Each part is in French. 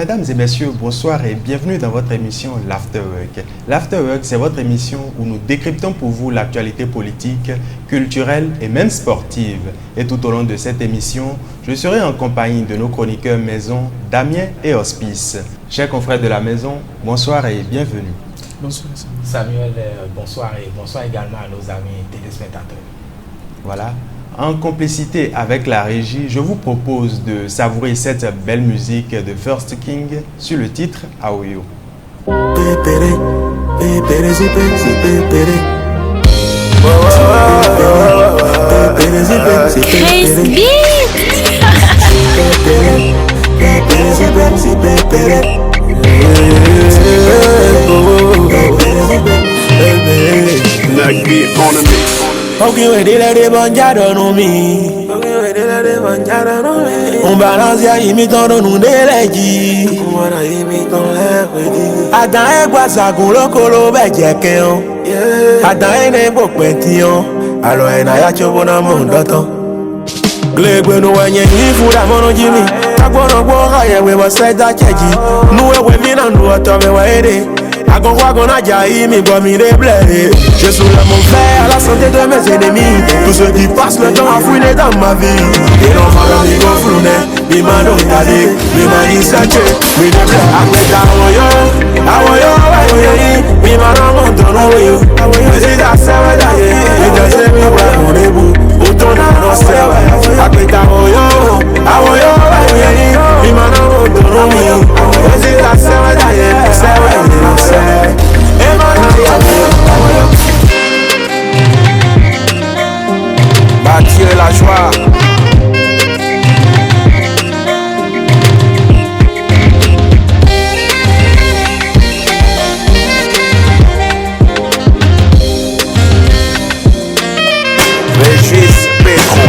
Mesdames et messieurs, bonsoir et bienvenue dans votre émission l'Afterwork. L'Afterwork, c'est votre émission où nous décryptons pour vous l'actualité politique, culturelle et même sportive. Et tout au long de cette émission, je serai en compagnie de nos chroniqueurs maison, Damien et Hospice. Chers confrères de la maison, bonsoir et bienvenue. Bonsoir Samuel, bonsoir et bonsoir également à nos amis téléspectateurs. Voilà. En complicité avec la régie, je vous propose de savourer cette belle musique de First King sur le titre Aoyo. Ok, we did let it banjado no mi. On balance ya imitant de nous délégués. Attends, et quoi ça qu'on le colo béjèque on. Attends, et n'est pas petit on. Alors, et n'a ya chobo na mon doton. Glegwe no wenye ni fura mono jimi. Takbono boga ye we was said that cheji. No we vina no atome wa ere. Gonna jaillir, mais comme il est blé. Je soulève mon frère à la santé de mes ennemis. Tous ceux qui passent le temps à fouiner dans ma vie. Et non, ma vie go flouné. Mi mano tali, mi mani sache. Mi de blé, après ta awoyo. Awoyo, mi mano montono yo. Mais si ta sève d'ailleurs, et de ce mi ouais mon début. Autant n'a non sève. Après ta awoyo. Mi mano montono yo. Mais si ta sève d'ailleurs, sève non sève. Bâtir la joie.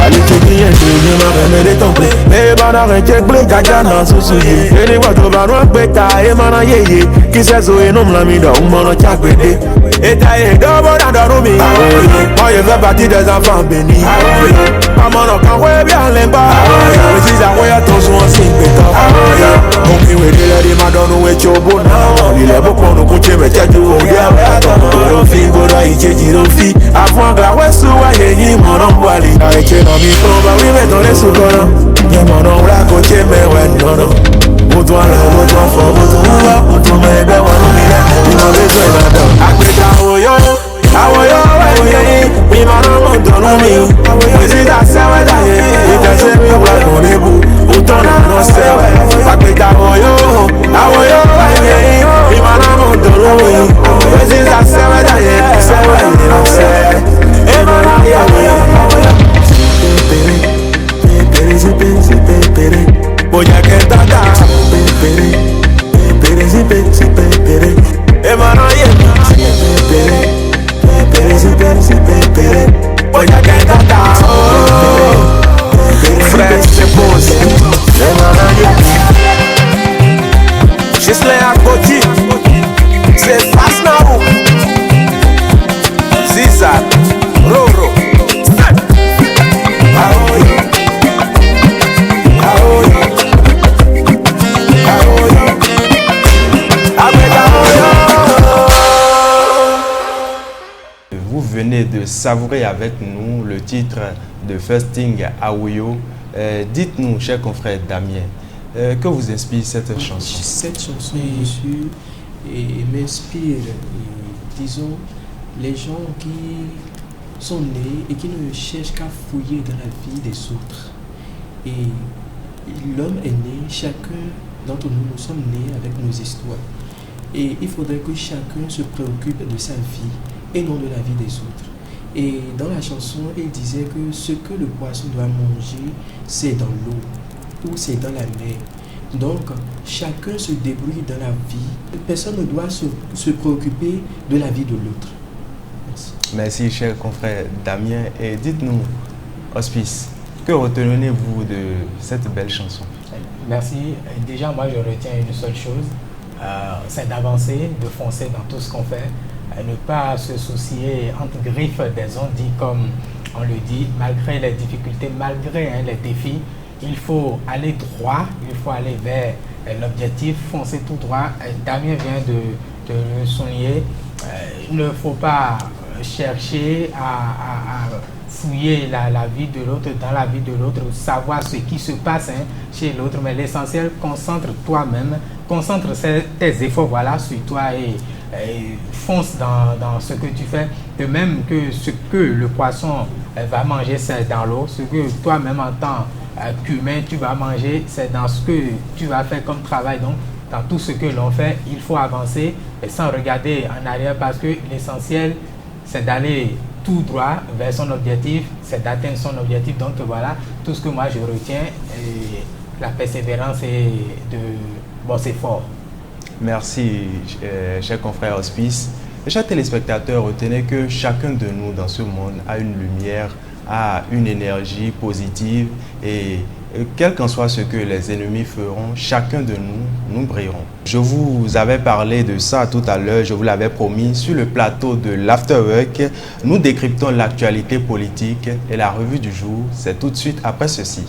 Allez te crier, je m'en remets des templés. Mais banaré, check blé, gaga nan soucié. Et les voitures banouan bêta, et mana yeye. Qui sait zo et non m'lamida, ou m'en a tchak pété. Et taillé, d'obo dans d'orumi. Moi je fais partie des enfants bénis. Maman n'a qu'un ouais bien l'emba. Mais si ça ouais attention en signe pétard. Donc il veut dire les madons ou et chobo na. Il est beau pour nous coucher, mais t'es du haut diable. Attends, fille, boda, il t'est dit fille. Avant que la ouais soua, yé, mon envoilé. Arrêtez dans mi front, bah oui, mais dans les sous-collants. Y'a mon nom là, côté, mais ouais, non, non. Bouton là, bouton fort, bouton là, bouton, mais ben, ouais, il m'a besoin là-dedans. Après ta awoyo, ouais, il m'a non, mon don, mais si ta sœur est d'ailleurs, il t'a fait mieux, ouais, mon début. Bouton là, non, c'est ouais. Après ta awoyo, ouais, il m'a non, mon don, mais si ta sœur est d'ailleurs, c'est ouais, non, c'est. Et mon Boya que tata Boya que tata Frère c'est pose Gisle à côté C'est fast now Ziza Roro Vous venez de savourer avec nous le titre de First King Aoyo. Dites-nous, cher confrère Damien, que vous inspire cette chanson? Cette chanson, monsieur, m'inspire, disons, les gens qui sont nés et qui ne cherchent qu'à fouiller dans la vie des autres. Et l'homme est né, chacun d'entre nous, nous sommes nés avec nos histoires. Et il faudrait que chacun se préoccupe de sa vie et non de la vie des autres. Et dans la chanson, il disait que ce que le poisson doit manger, c'est dans l'eau ou c'est dans la mer. Donc, chacun se débrouille dans la vie. Personne ne doit se préoccuper de la vie de l'autre. Merci. Merci, cher confrère Damien. Et dites-nous, Hospice, que retenez-vous de cette belle chanson? Merci. Déjà, moi, je retiens une seule chose, c'est d'avancer, de foncer dans tout ce qu'on fait, ne pas se soucier entre griffes des ondits, comme on le dit, malgré les difficultés, malgré les défis. Il faut aller droit, il faut aller vers l'objectif, foncer tout droit. Damien vient de le souligner. Il ne faut pas chercher à fouiller la vie de l'autre, dans la vie de l'autre, savoir ce qui se passe chez l'autre, mais l'essentiel, concentre toi-même, concentre tes efforts sur toi et fonce dans ce que tu fais, de même que ce que le poisson va manger, c'est dans l'eau, ce que toi-même en tant qu'humain tu vas manger, c'est dans ce que tu vas faire comme travail. Donc dans tout ce que l'on fait, il faut avancer et sans regarder en arrière, parce que l'essentiel, c'est d'aller tout droit vers son objectif, c'est d'atteindre son objectif. Donc voilà, tout ce que moi je retiens, la persévérance et de bosser fort. Merci, chers confrères Hospice. Et chers téléspectateurs, retenez que chacun de nous dans ce monde a une lumière, a une énergie positive et quel qu'en soit ce que les ennemis feront, chacun de nous brillerons. Je vous avais parlé de ça tout à l'heure, je vous l'avais promis, sur le plateau de l'Afterwork, nous décryptons l'actualité politique et la revue du jour, c'est tout de suite après ceci.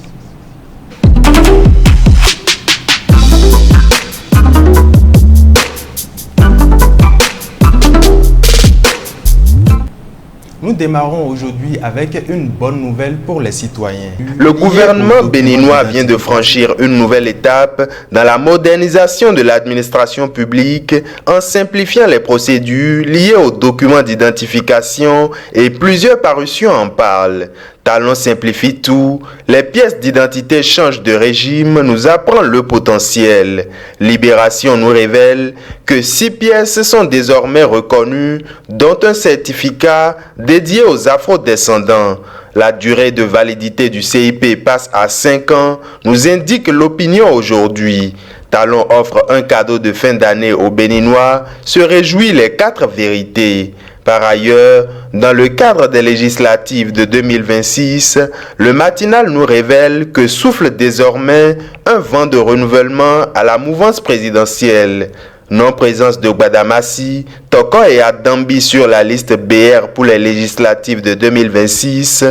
Nous démarrons aujourd'hui avec une bonne nouvelle pour les citoyens. Le gouvernement béninois vient de franchir une nouvelle étape dans la modernisation de l'administration publique en simplifiant les procédures liées aux documents d'identification et plusieurs parutions en parlent. Talon simplifie tout, les pièces d'identité changent de régime, nous apprend le potentiel. Libération nous révèle que 6 pièces sont désormais reconnues, dont un certificat dédié aux afro-descendants. La durée de validité du CIP passe à 5 ans, nous indique l'opinion aujourd'hui. Talon offre un cadeau de fin d'année aux Béninois, se réjouit les 4 vérités. Par ailleurs, dans le cadre des législatives de 2026, le matinal nous révèle que souffle désormais un vent de renouvellement à la mouvance présidentielle. Non-présence de Gbadamassi, Toko et Adambi sur la liste BR pour les législatives de 2026.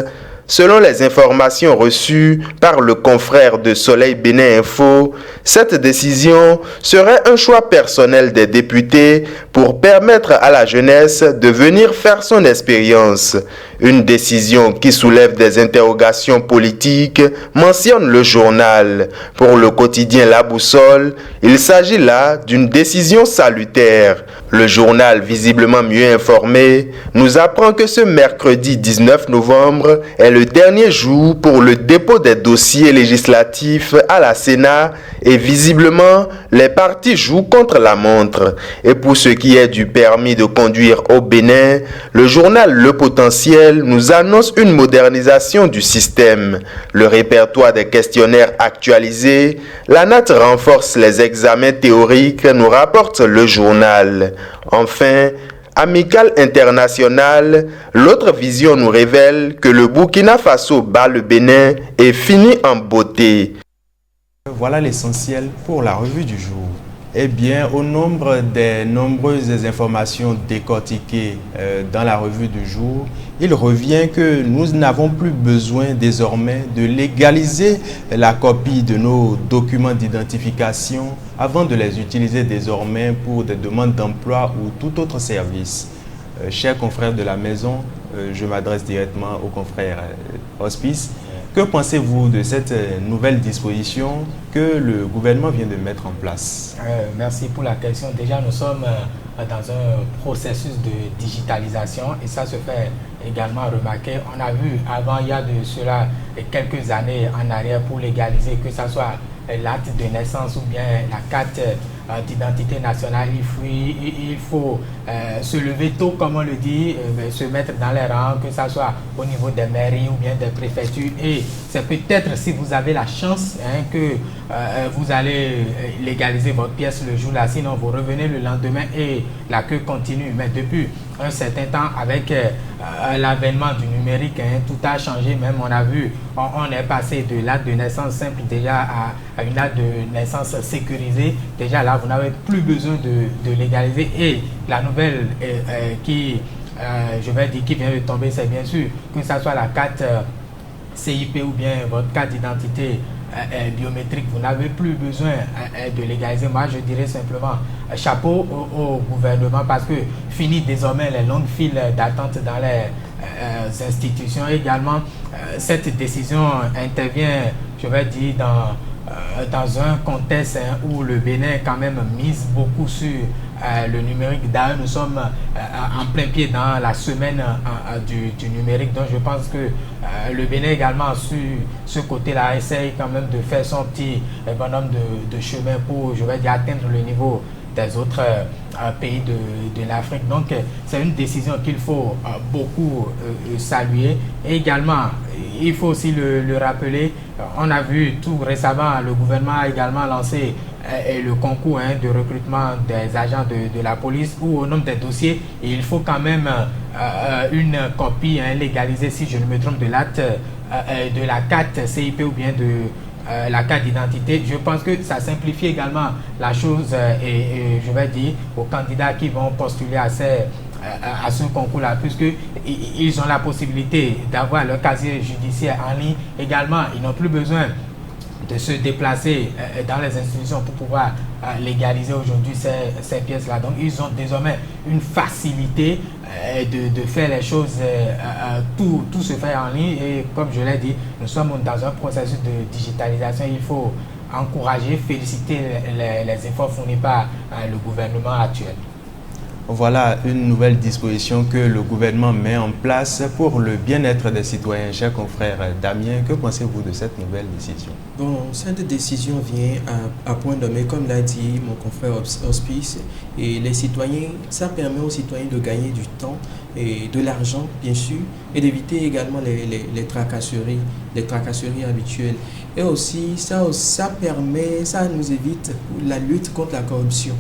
Selon les informations reçues par le confrère de Soleil Bénin Info, cette décision serait un choix personnel des députés pour permettre à la jeunesse de venir faire son expérience. Une décision qui soulève des interrogations politiques, mentionne le journal. Pour le quotidien La Boussole, il s'agit là d'une décision salutaire. Le journal, visiblement mieux informé, nous apprend que ce mercredi 19 novembre est le dernier jour pour le dépôt des dossiers législatifs à la Sénat et visiblement, les partis jouent contre la montre. Et pour ce qui est du permis de conduire au Bénin, le journal Le Potentiel nous annonce une modernisation du système. Le répertoire des questionnaires actualisés, la NAT renforce les examens théoriques, nous rapporte le journal. Enfin, Amicale internationale, l'autre vision nous révèle que le Burkina Faso bat le Bénin et finit en beauté. Voilà l'essentiel pour la revue du jour. Eh bien, au nombre des nombreuses informations décortiquées dans la revue du jour, il revient que nous n'avons plus besoin désormais de légaliser la copie de nos documents d'identification avant de les utiliser désormais pour des demandes d'emploi ou tout autre service. Chers confrères de la maison, je m'adresse directement aux confrères Hospice. Que pensez-vous de cette nouvelle disposition que le gouvernement vient de mettre en place? Merci pour la question. Déjà, nous sommes dans un processus de digitalisation et ça se fait également remarquer. On a vu avant, il y a de cela quelques années en arrière, pour légaliser que ce soit l'acte de naissance ou bien la carte d'identité nationale, il faut se lever tôt, comme on le dit, se mettre dans les rangs, que ce soit au niveau des mairies ou bien des préfectures. Et c'est peut-être si vous avez la chance que vous allez légaliser votre pièce le jour-là, sinon vous revenez le lendemain et la queue continue. Mais depuis un certain temps, avec l'avènement du numérique, tout a changé. Même on a vu, on est passé de l'acte de naissance simple déjà à une acte de naissance sécurisée. Déjà là, vous n'avez plus besoin de légaliser. Et la nouvelle qui, je vais dire, qui vient de tomber, c'est bien sûr que ce soit la carte CIP ou bien votre carte d'identité biométrique, vous n'avez plus besoin de légaliser. Moi, je dirais simplement chapeau au gouvernement parce que fini désormais les longues files d'attente dans les institutions. Également, cette décision intervient, je vais dire, dans un contexte où le Bénin quand même mise beaucoup sur le numérique. D'ailleurs, nous sommes en plein pied dans la semaine du numérique. Donc, je pense que le Bénin également sur ce côté-là essaye quand même de faire son petit bonhomme de chemin pour, je vais dire, atteindre le niveau des autres pays de l'Afrique. Donc, c'est une décision qu'il faut beaucoup saluer. Et également, il faut aussi le rappeler, on a vu tout récemment, le gouvernement a également lancé le concours de recrutement des agents de la police où au nombre des dossiers, il faut quand même une copie légalisée, si je ne me trompe, de l'acte de la carte CIP ou bien de la carte d'identité. Je pense que ça simplifie également la chose et je vais dire aux candidats qui vont postuler à ce concours-là, puisqu'ils ont la possibilité d'avoir leur casier judiciaire en ligne. Également, ils n'ont plus besoin de se déplacer dans les institutions pour pouvoir légaliser aujourd'hui ces pièces-là. Donc, ils ont désormais une facilité de faire les choses, tout se fait en ligne. Et comme je l'ai dit, nous sommes dans un processus de digitalisation. Il faut encourager, féliciter les efforts fournis par le gouvernement actuel. Voilà une nouvelle disposition que le gouvernement met en place pour le bien-être des citoyens. Cher confrère Damien, que pensez-vous de cette nouvelle décision? Bon, cette décision vient à point nommé, comme l'a dit mon confrère Hospice, et les citoyens, ça permet aux citoyens de gagner du temps et de l'argent, bien sûr, et d'éviter également les tracasseries habituelles. Et aussi, ça nous évite la lutte contre la corruption.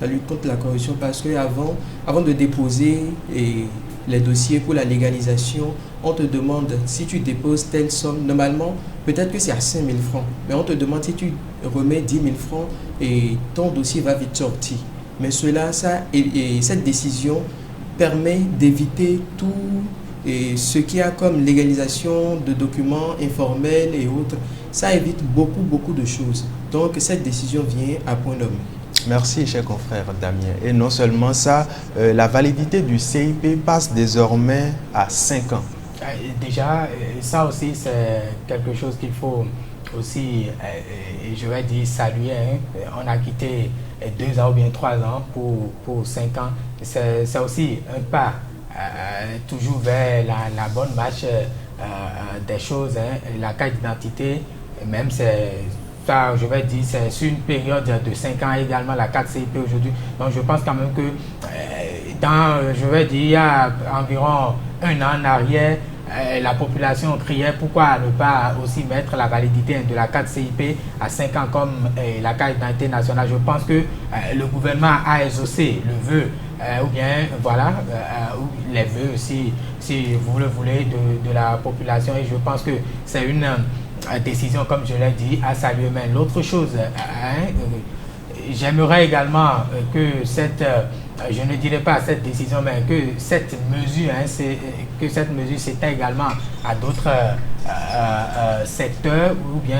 La lutte contre la corruption, parce que avant de déposer les dossiers pour la légalisation, on te demande si tu déposes telle somme. Normalement, peut-être que c'est à 5 000 francs, mais on te demande si tu remets 10 000 francs et ton dossier va vite sortir. Mais cette décision permet d'éviter tout ce qu'il y a comme légalisation de documents informels et autres. Ça évite beaucoup de choses. Donc cette décision vient à point nommé. Merci, cher confrère Damien. Et non seulement ça, la validité du CIP passe désormais à 5 ans. Déjà, ça aussi, c'est quelque chose qu'il faut aussi, je vais dire, saluer. On a quitté 2 ans ou bien 3 ans pour 5 ans. C'est aussi un pas toujours vers la bonne marche des choses. La carte d'identité, même je vais dire, c'est sur une période de 5 ans également, la carte CIP aujourd'hui. Donc je pense quand même que il y a environ 1 an en arrière, la population criait pourquoi ne pas aussi mettre la validité de la carte CIP à 5 ans comme la carte d'identité nationale. Je pense que le gouvernement a exaucé le vœu, ou bien voilà, les vœux, si vous le voulez, de la population. Et je pense que c'est une décision, comme je l'ai dit, à saluer. Mais l'autre chose, j'aimerais également que je ne dirais pas cette décision, mais que cette mesure, s'étend également à d'autres secteurs ou bien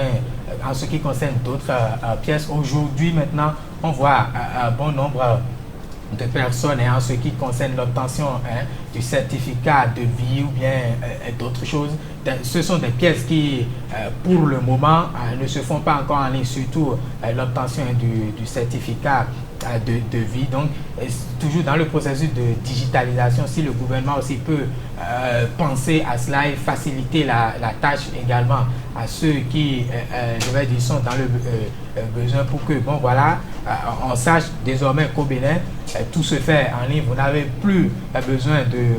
en ce qui concerne d'autres pièces. Aujourd'hui, maintenant, on voit un bon nombre de personnes en ce qui concerne l'obtention du certificat de vie ou bien d'autres choses. Ce sont des pièces qui, pour le moment, ne se font pas encore en ligne, surtout l'obtention du certificat de vie. Donc, toujours dans le processus de digitalisation, si le gouvernement aussi peut penser à cela et faciliter la tâche également à ceux qui, je vais dire, sont dans le besoin pour que, bon voilà, on sache désormais qu'au Bénin, tout se fait en ligne. Vous n'avez plus besoin de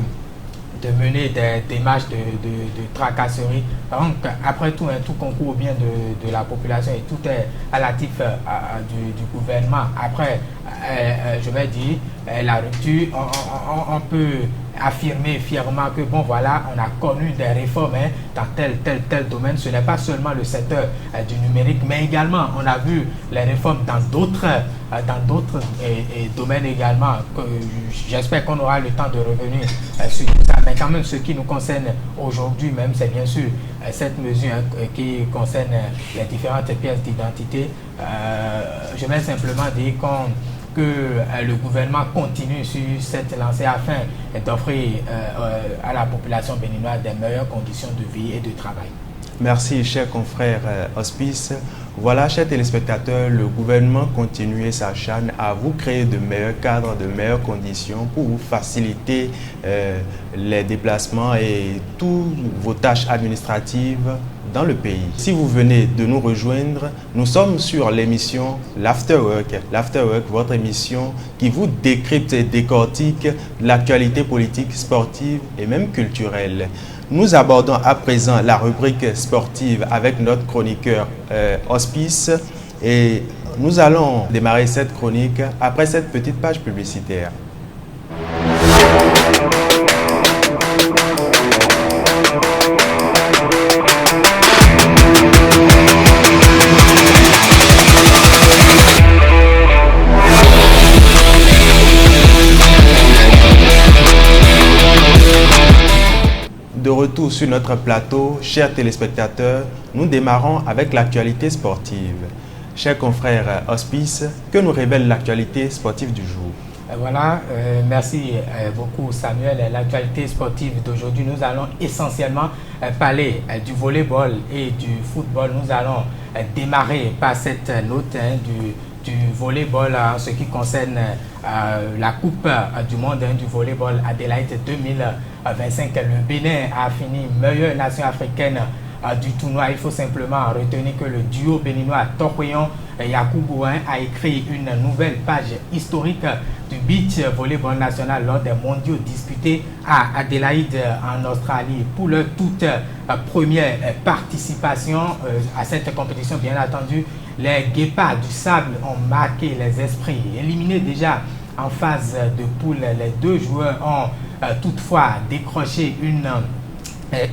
mener des démarches de tracasserie. Donc, après tout, tout concourt bien de la population et tout est relatif du gouvernement. Après, je vais dire, la rupture, on peut affirmer fièrement que bon voilà, on a connu des réformes dans tel domaine. Ce n'est pas seulement le secteur du numérique, mais également on a vu les réformes dans d'autres domaines également. J'espère qu'on aura le temps de revenir sur tout ça. Mais quand même, ce qui nous concerne aujourd'hui même, c'est bien sûr cette mesure qui concerne les différentes pièces d'identité. Je vais simplement dire que le gouvernement continue sur cette lancée afin d'offrir à la population béninoise des meilleures conditions de vie et de travail. Merci, chers confrères Hospice. Voilà, chers téléspectateurs, le gouvernement continue sa chaîne à vous créer de meilleurs cadres, de meilleures conditions pour vous faciliter les déplacements et toutes vos tâches administratives dans le pays. Si vous venez de nous rejoindre, nous sommes sur l'émission l'Afterwork. L'Afterwork, votre émission qui vous décrypte et décortique l'actualité politique, sportive et même culturelle. Nous abordons à présent la rubrique sportive avec notre chroniqueur Hospice et nous allons démarrer cette chronique après cette petite page publicitaire. De retour sur notre plateau, chers téléspectateurs, nous démarrons avec l'actualité sportive. Chers confrères Hospice, que nous révèle l'actualité sportive du jour? Voilà, merci beaucoup Samuel. L'actualité sportive d'aujourd'hui, nous allons essentiellement parler du volleyball et du football. Nous allons démarrer par cette note du volleyball en ce qui concerne la Coupe du monde du volleyball Adélaïde 2025. Le Bénin a fini meilleure nation africaine du tournoi. Il faut simplement retenir que le duo béninois Tokweyon et Yakubu a écrit une nouvelle page historique du beach volleyball national lors des mondiaux disputés à Adélaïde en Australie. Pour leur toute première participation à cette compétition, bien entendu, les Guépards du Sable ont marqué les esprits. Éliminés déjà en phase de poule, les deux joueurs ont toutefois décroché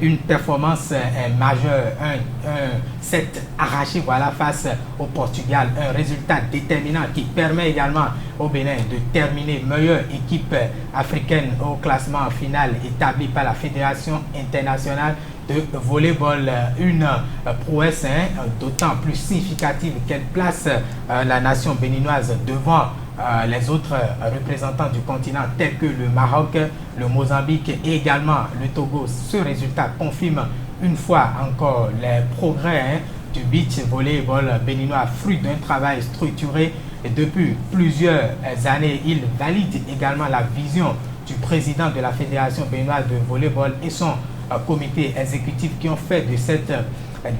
une performance majeure, un set arraché face au Portugal, un résultat déterminant qui permet également au Bénin de terminer meilleure équipe africaine au classement final établi par la Fédération internationale de volleyball. Une prouesse d'autant plus significative qu'elle place la nation béninoise devant les autres représentants du continent tels que le Maroc, le Mozambique et également le Togo. Ce résultat confirme une fois encore les progrès du beach volleyball béninois, fruit d'un travail structuré depuis plusieurs années. Il valide également la vision du président de la Fédération béninoise de volleyball et son comité exécutif qui ont fait de cette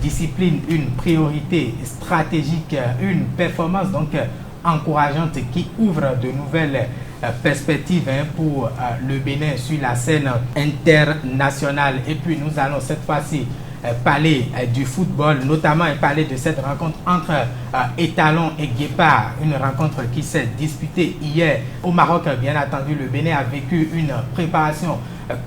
discipline une priorité stratégique, une performance donc encourageante qui ouvre de nouvelles perspectives pour le Bénin sur la scène internationale. Et puis nous allons cette fois-ci parler du football, notamment parler de cette rencontre entre Étalon et Guépard, une rencontre qui s'est disputée hier au Maroc. Bien entendu, le Bénin a vécu une préparation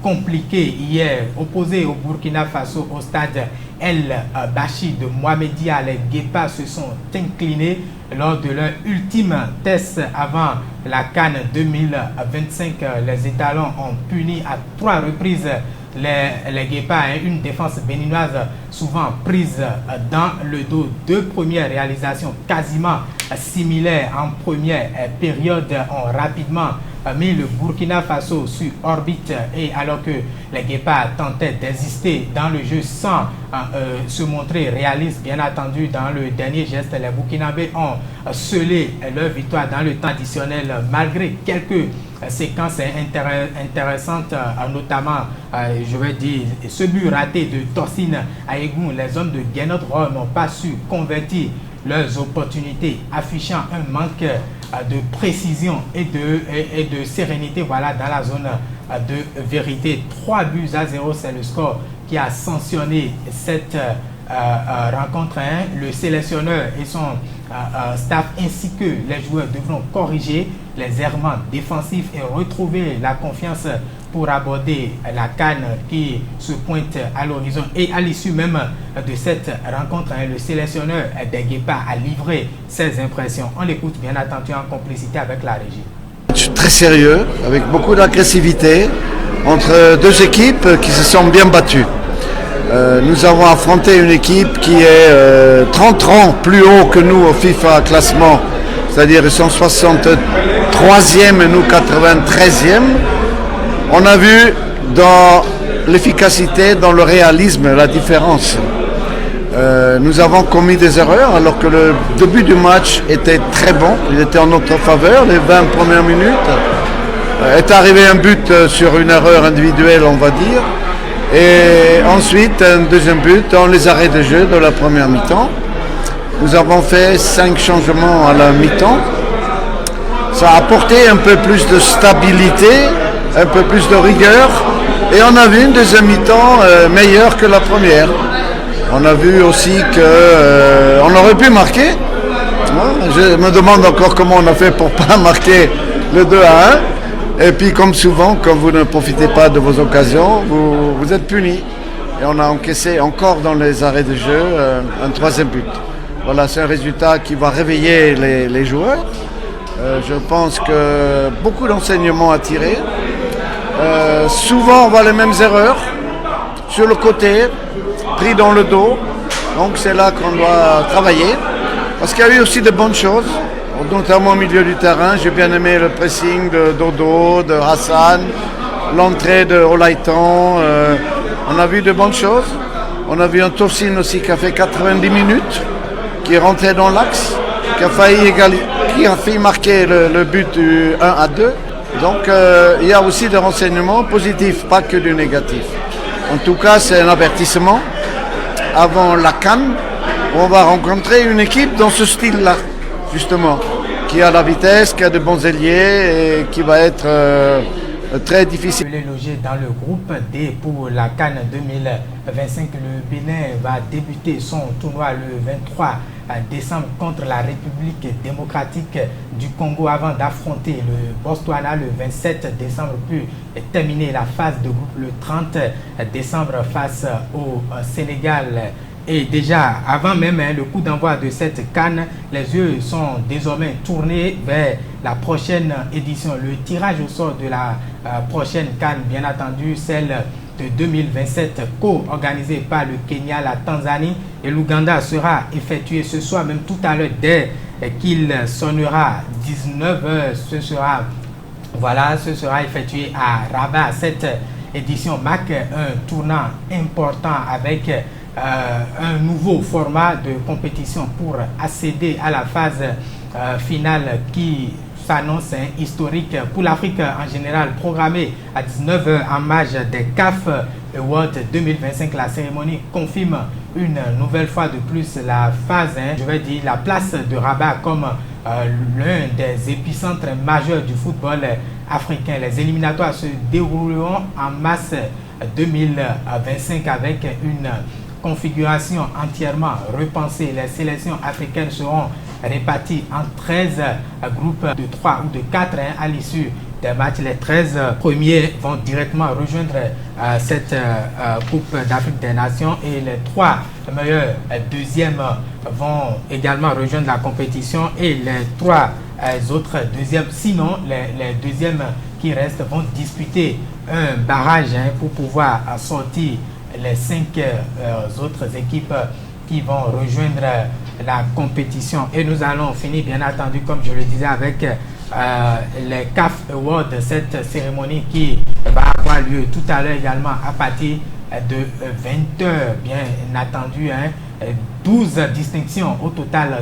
compliquée hier, opposé au Burkina Faso au stade El Bachi de Mohamedia. Les Guépards se sont inclinés lors de leur ultime test avant la CAN 2025. Les Étalons ont puni à 3 reprises les Guépards, une défense béninoise souvent prise dans le dos. 2 premières réalisations quasiment similaires en première période ont rapidement mis le Burkina Faso sur orbite, et alors que les Guépards tentaient d'exister dans le jeu sans se montrer réalistes, bien entendu dans le dernier geste, les Burkinabés ont scellé leur victoire dans le temps additionnel malgré quelques séquences intéressantes, notamment je vais dire ce but raté de Torsine Aegoun. Les hommes de Guénot n'ont pas su convertir leurs opportunités, affichant un manque de précision et de sérénité dans la zone de vérité. 3-0, c'est le score qui a sanctionné cette rencontre, le sélectionneur et son staff ainsi que les joueurs devront corriger les errements défensifs et retrouver la confiance pour aborder la CAN qui se pointe à l'horizon. Et à l'issue même de cette rencontre, le sélectionneur des Guépards a livré ses impressions. On l'écoute bien attendu en complicité avec la régie. Match très sérieux, avec beaucoup d'agressivité entre deux équipes qui se sont bien battues. Nous avons affronté une équipe qui est 30 rangs plus haut que nous au FIFA classement, c'est-à-dire ils sont 63e et nous 93e. On a vu dans l'efficacité, dans le réalisme, la différence. Nous avons commis des erreurs alors que le début du match était très bon, il était en notre faveur, les 20 premières minutes. Est arrivé un but sur une erreur individuelle, on va dire. Et ensuite, un deuxième but dans les arrêts de jeu de la première mi-temps. Nous avons fait 5 changements à la mi-temps. Ça a apporté un peu plus de stabilité, un peu plus de rigueur. Et on a vu une deuxième mi-temps meilleure que la première. On a vu aussi qu'on aurait pu marquer. Je me demande encore comment on a fait pour ne pas marquer le 2-1. Et puis comme souvent, quand vous ne profitez pas de vos occasions, vous êtes punis. Et on a encaissé encore dans les arrêts de jeu un troisième but. Voilà, c'est un résultat qui va réveiller les joueurs. Je pense que beaucoup d'enseignements à tirer. Souvent on voit les mêmes erreurs sur le côté, pris dans le dos. Donc c'est là qu'on doit travailler. Parce qu'il y a eu aussi de bonnes choses. Notamment au milieu du terrain, j'ai bien aimé le pressing de Dodo, de Hassan, l'entrée de Olaitan. On a vu de bonnes choses. On a vu un Tosin aussi qui a fait 90 minutes, qui est rentré dans l'axe, qui a failli marquer le but du 1-2. Donc il y a aussi des renseignements positifs, pas que du négatif. En tout cas, c'est un avertissement avant la CAN, où on va rencontrer une équipe dans ce style-là, justement, qui a la vitesse, qui a de bons ailiers et qui va être très difficile. Il est logé dans le groupe D pour la CAN 2025. Le Bénin va débuter son tournoi le 23 décembre contre la République démocratique du Congo avant d'affronter le Botswana le 27 décembre, puis terminer la phase de groupe le 30 décembre face au Sénégal. Et déjà, avant même le coup d'envoi de cette CAN, les yeux sont désormais tournés vers la prochaine édition. Le tirage au sort de la prochaine CAN, bien entendu, celle de 2027, co-organisée par le Kenya, la Tanzanie et l'Ouganda, sera effectuée ce soir, même tout à l'heure, dès qu'il sonnera 19h. Ce sera effectué à Rabat. Cette édition marque un tournant important avec un nouveau format de compétition pour accéder à la phase finale qui s'annonce historique pour l'Afrique en général, programmée à 19h en marge des CAF Awards 2025. La cérémonie confirme une nouvelle fois de plus la phase, la place de Rabat comme l'un des épicentres majeurs du football africain. Les éliminatoires se dérouleront en mars 2025 avec une configuration entièrement repensée. Les sélections africaines seront réparties en 13 groupes de 3 ou de 4 à l'issue des matchs. Les 13 premiers vont directement rejoindre cette Coupe d'Afrique des Nations et les 3 meilleurs deuxièmes vont également rejoindre la compétition et les 3 autres deuxièmes, sinon les deuxièmes qui restent vont disputer un barrage pour pouvoir sortir les 5 autres équipes qui vont rejoindre la compétition. Et nous allons finir, bien entendu, comme je le disais, avec les CAF Awards, cette cérémonie qui va avoir lieu tout à l'heure également à partir de 20h. Bien entendu, 12 distinctions au total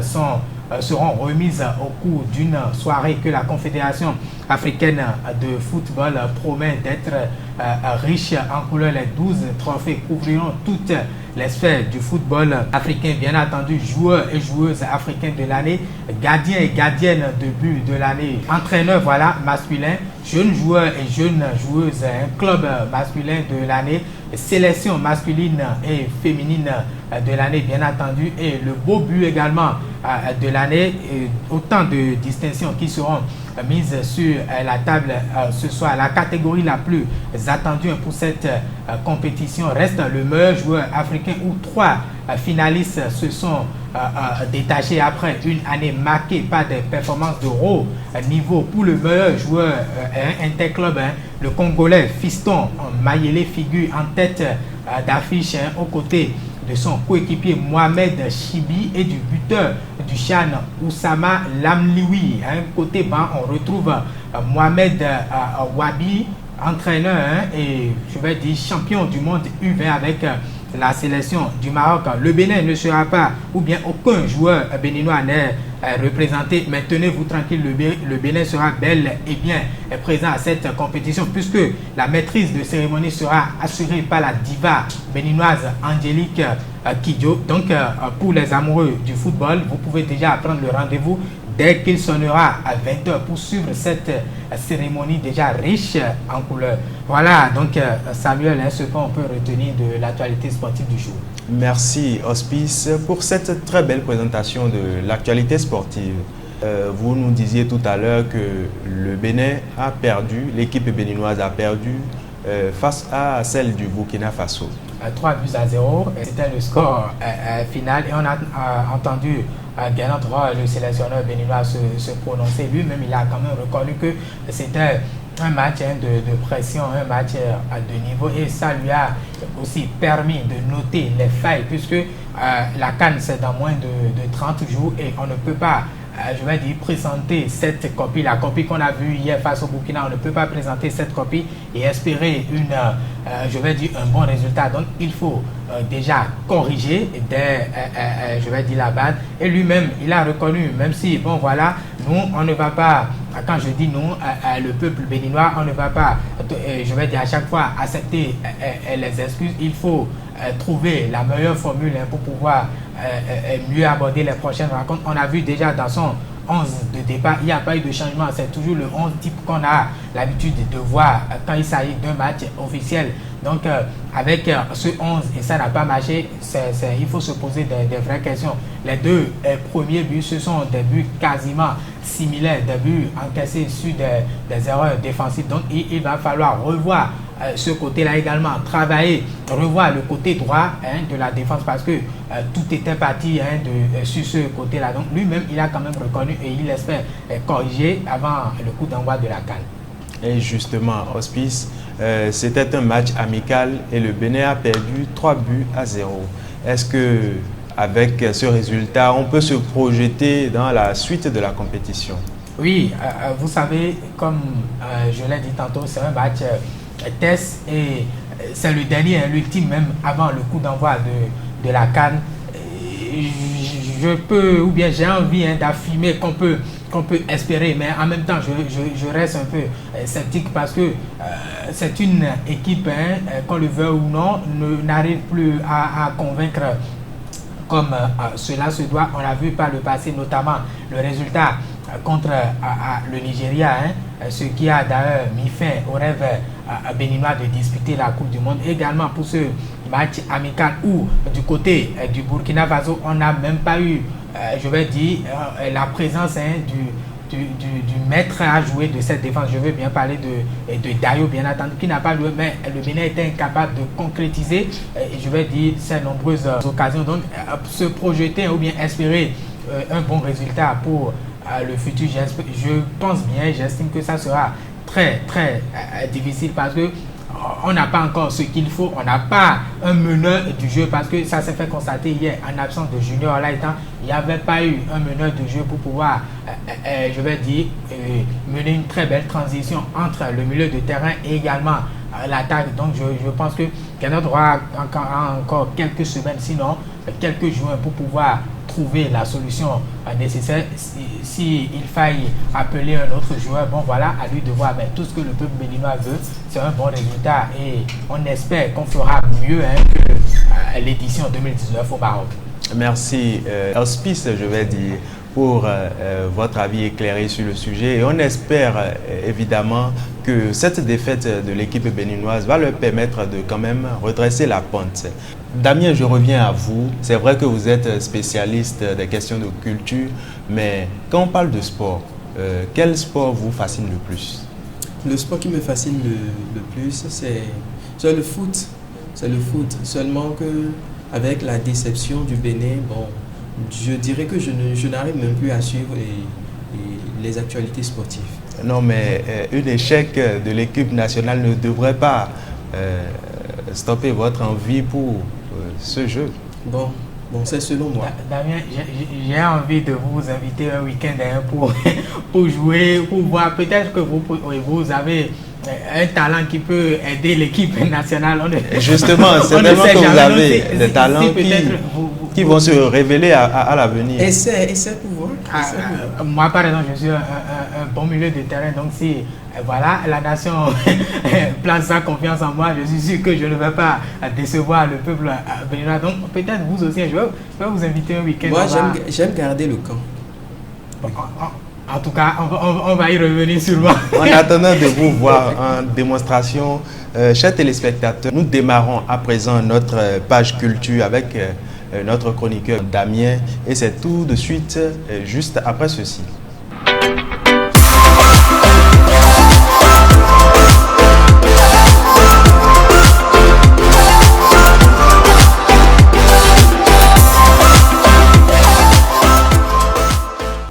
seront remises au cours d'une soirée que la Confédération africaine de football promet d'être riche en couleurs. Les 12 trophées couvriront toutes les sphères du football africain. Bien entendu, joueurs et joueuses africains de l'année, gardiens et gardiennes de but de l'année, entraîneurs masculins, jeunes joueurs et jeunes joueuses, un club masculin de l'année, sélection masculine et féminine de l'année, bien entendu, et le beau but également de l'année. Autant de distinctions qui seront mises sur la table ce soir. La catégorie la plus attendue pour cette compétition reste le meilleur joueur africain, où 3 finalistes se sont détachés après une année marquée par des performances de haut niveau. Pour le meilleur joueur interclub, le Congolais Fiston Mayele figure en tête d'affiche aux côtés de son coéquipier Mohamed Chibi et du buteur du Chan Oussama Lamliwi. Côté banc, on retrouve Mohamed Wabi, entraîneur et je vais dire champion du monde U20 avec la sélection du Maroc. Le Bénin ne sera pas, ou bien aucun joueur béninois n'est représenté, mais tenez-vous tranquille, le Bénin sera bel et bien présent à cette compétition, puisque la maîtrise de cérémonie sera assurée par la diva béninoise Angélique Kidjo. Donc pour les amoureux du football, vous pouvez déjà prendre le rendez-vous dès qu'il sonnera à 20h pour suivre cette cérémonie déjà riche en couleurs. Voilà, donc Samuel, ce qu'on peut retenir de l'actualité sportive du jour. Merci Hospice pour cette très belle présentation de l'actualité sportive. Vous nous disiez tout à l'heure que le Bénin a perdu, l'équipe béninoise a perdu face à celle du Burkina Faso. 3 buts à 0, c'était le score final, et on a entendu Gernot Rohr, le sélectionneur béninois, se prononcer. Lui-même, il a quand même reconnu que c'était un match de pression, un match de niveau, et ça lui a aussi permis de noter les failles, puisque la CAN c'est dans moins de 30 jours et on ne peut pas, je vais dire, présenter cette copie, la copie qu'on a vue hier face au Burkina. On ne peut pas présenter cette copie et espérer je vais dire, un bon résultat. Donc il faut déjà corriger je vais dire, la base. Et lui-même, il a reconnu, même si, bon voilà, nous, on ne va pas, quand je dis nous, le peuple béninois, on ne va pas, je vais dire, à chaque fois accepter les excuses. Il faut trouver la meilleure formule pour pouvoir mieux aborder les prochaines rencontres. On a vu déjà dans son 11 de départ, il n'y a pas eu de changement. C'est toujours le 11 type qu'on a l'habitude de voir quand il s'agit d'un match officiel. Donc avec ce 11, et ça n'a pas marché, il faut se poser des vraies questions. Les 2 premiers buts, ce sont des buts quasiment similaires, des buts encaissés sur des erreurs défensives. Donc il va falloir revoir ce côté-là également, travailler, revoir le côté droit de la défense, parce que tout était parti sur ce côté-là. Donc lui-même, il a quand même reconnu et il espère corriger avant le coup d'envoi de la CAN. Et justement, Hospice, c'était un match amical et le Bénin a perdu 3 buts à 0. Est-ce que avec ce résultat, on peut se projeter dans la suite de la compétition? Oui, vous savez, comme je l'ai dit tantôt, c'est un match test et c'est le dernier, l'ultime même avant le coup d'envoi de la CAN. Je peux, ou bien j'ai envie d'affirmer qu'on peut espérer, mais en même temps je reste un peu sceptique, parce que c'est une équipe, qu'on le veuille ou non, n'arrive plus à convaincre comme cela se doit. On l'a vu par le passé, notamment le résultat contre le Nigeria, ce qui a d'ailleurs mis fin au rêve béninois de disputer la Coupe du Monde. Également pour ce match amical où du côté du Burkina Faso, on n'a même pas eu, je vais dire, la présence du maître à jouer de cette défense. Je veux bien parler de Dayo, bien entendu, qui n'a pas joué, mais le Bénin était incapable de concrétiser, je vais dire, ces nombreuses occasions. Donc se projeter ou bien espérer un bon résultat pour le futur, je pense bien, j'estime que ça sera très très difficile, parce que on n'a pas encore ce qu'il faut, on n'a pas un meneur du jeu, parce que ça s'est fait constater hier en absence de Junior Laïtan, il n'y avait pas eu un meneur de jeu pour pouvoir, je vais dire, mener une très belle transition entre le milieu de terrain et également l'attaque. Donc je pense que Gernot aura encore quelques semaines, sinon quelques jours, pour pouvoir trouver la solution nécessaire. Si il faille appeler un autre joueur, bon voilà, à lui de voir. Mais tout ce que le peuple béninois veut, c'est un bon résultat, et on espère qu'on fera mieux que l'édition 2019 au Maroc. Merci. Hospice, je vais dire, pour votre avis éclairé sur le sujet et on espère évidemment que cette défaite de l'équipe béninoise va leur permettre de quand même redresser la pente. Damien, je reviens à vous. C'est vrai que vous êtes spécialiste des questions de culture, mais quand on parle de sport, quel sport vous fascine le plus? Le sport qui me fascine le plus, c'est le foot. C'est le foot. Seulement que avec la déception du Bénin, bon, je dirais que je n'arrive même plus à suivre les actualités sportives. Non, mais un échec de l'équipe nationale ne devrait pas stopper votre envie pour ce jeu. Bon, c'est selon moi. Damien, j'ai envie de vous inviter un week-end pour jouer, pour voir. Peut-être que vous avez un talent qui peut aider l'équipe nationale. Justement, c'est tellement que vous avez des talents qui vont se révéler à l'avenir. Essaie pour voir. Moi, par exemple, je suis un bon milieu de terrain. Donc, si voilà, la nation place sa confiance en moi, je suis sûr que je ne vais pas décevoir le peuple béninois. Donc, peut-être vous aussi, je vais vous inviter un week-end. Moi, j'aime garder le camp. En tout cas, on va y revenir sûrement. En attendant de vous voir en démonstration, chers téléspectateurs, nous démarrons à présent notre page culture avec notre chroniqueur Damien et c'est tout de suite, juste après ceci.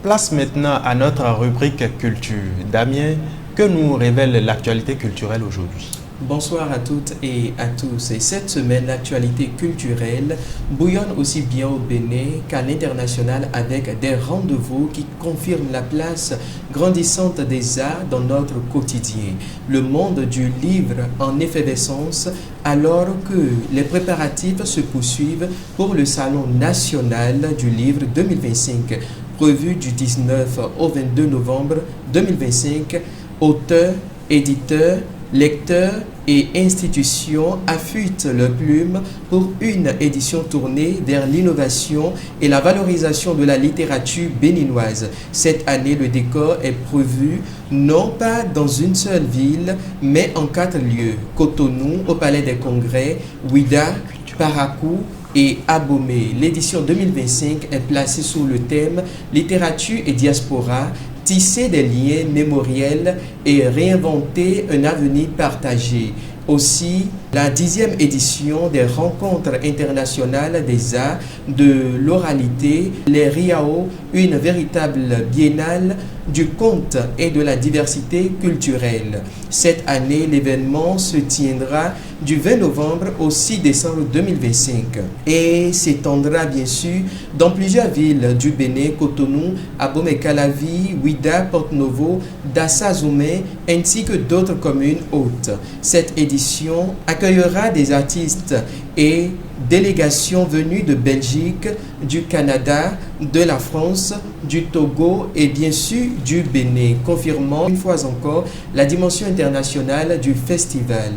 Place maintenant à notre rubrique culture. Damien, que nous révèle l'actualité culturelle aujourd'hui? Bonsoir à toutes et à tous. Et cette semaine, l'actualité culturelle bouillonne aussi bien au Bénin qu'à l'international avec des rendez-vous qui confirment la place grandissante des arts dans notre quotidien. Le monde du livre en effervescence alors que les préparatifs se poursuivent pour le Salon national du livre 2025. Prévu du 19 au 22 novembre 2025, auteurs, éditeurs, lecteurs et institutions affûtent leurs plumes pour une édition tournée vers l'innovation et la valorisation de la littérature béninoise. Cette année, le décor est prévu non pas dans une seule ville, mais en 4 lieux. Cotonou, au Palais des Congrès, Ouidah, Parakou et Abomey. L'édition 2025 est placée sous le thème « Littérature et diaspora », tisser des liens mémoriels et réinventer un avenir partagé. Aussi, la 10e édition des rencontres internationales des arts de l'oralité, les RIAO, une véritable biennale du conte et de la diversité culturelle. Cette année, l'événement se tiendra du 20 novembre au 6 décembre 2025 et s'étendra bien sûr dans plusieurs villes du Bénin, Cotonou, Abomey-Calavi, Ouidah, Porto-Novo, Dassa-Zoumé, ainsi que d'autres communes hôtes. Cette édition accueillera des artistes et délégations venues de Belgique, du Canada, de la France, du Togo et bien sûr du Bénin, confirmant une fois encore la dimension internationale du festival.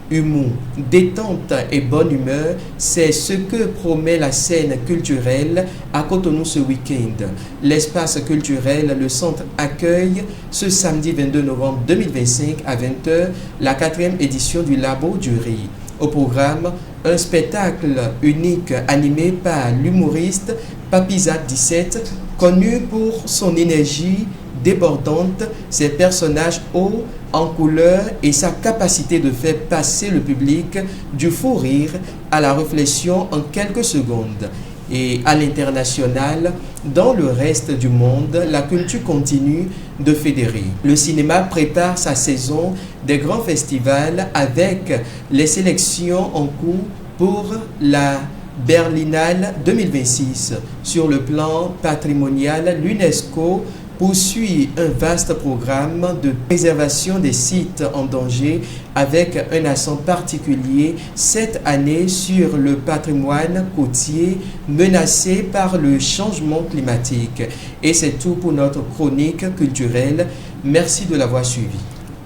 Humour, détente et bonne humeur, c'est ce que promet la scène culturelle à Cotonou ce week-end. L'espace culturel, le centre accueille ce samedi 22 novembre 2025 à 20h la 4e édition du Labo du Riz. Au programme, un spectacle unique animé par l'humoriste Papizat 17, connu pour son énergie débordante, ses personnages hauts en couleur et sa capacité de faire passer le public du fou rire à la réflexion en quelques secondes. Et à l'international, dans le reste du monde, la culture continue de fédérer. Le cinéma prépare sa saison des grands festivals avec les sélections en cours pour la Berlinale 2026. Sur le plan patrimonial, l'UNESCO poursuit un vaste programme de préservation des sites en danger avec un accent particulier cette année sur le patrimoine côtier menacé par le changement climatique. Et c'est tout pour notre chronique culturelle. Merci de l'avoir suivi.